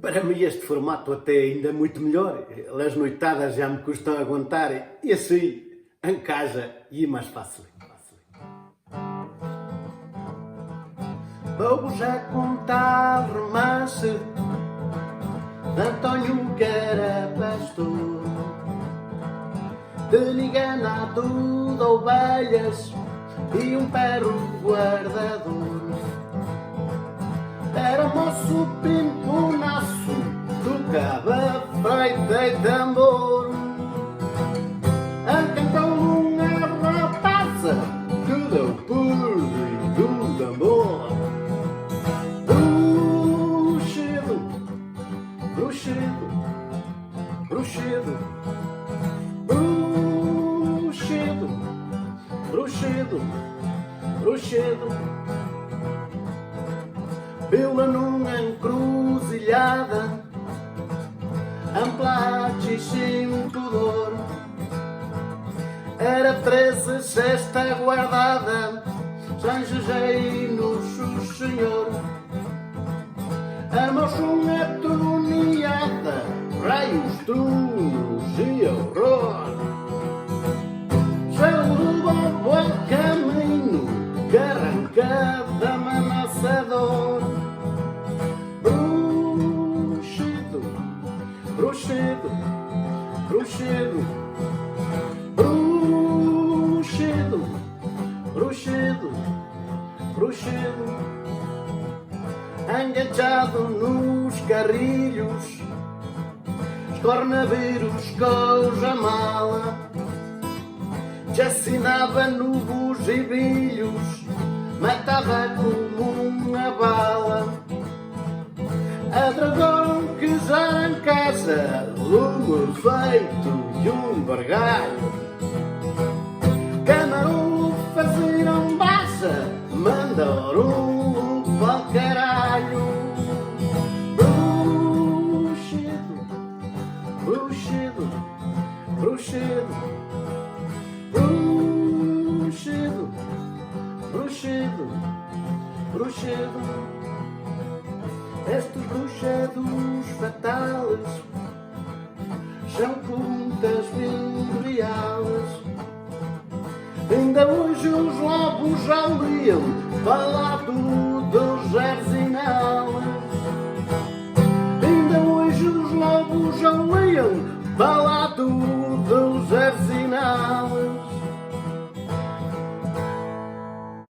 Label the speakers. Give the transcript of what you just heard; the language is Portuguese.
Speaker 1: Para mim este formato até ainda é muito melhor. As noitadas já me custam aguentar e assim, em casa, e mais fácil. Vou-vos já contar o romance de António que era pastor, de enganado de ovelhas e um perro guardador. Era moço pimponaço, tocava freita e tambor. Encantou uma rapaza que deu perdido de amor. Bruxedo, bruxedo, bruxedo, bruxedo, bruxedo, bruxedo. Viu-la numa encruzilhada, ampla e sem pudor. Era 13 cesta guardada, São José e Nosso Senhor. Armou-se uma toniada, raios, trunos e horror. Saiu do bom caminho, que arranca da amanhecedor. Bruxedo, bruxedo, bruxedo, bruxedo, bruxedo. Enganchado nos carrilhos, os cornaveiros coisa mala, já assinava no bugibilhos, matava como uma bala. A dragão que já em casa, lume feito e um bargalho. Camarão faziam baixa, mandaram para o caralho. Bruxedo, bruxedo, bruxedo, bruxedo, bruxedo, bruxedo. Estes bruxedos fatais são contas bem reais. Ainda hoje os lobos já ouviam falar do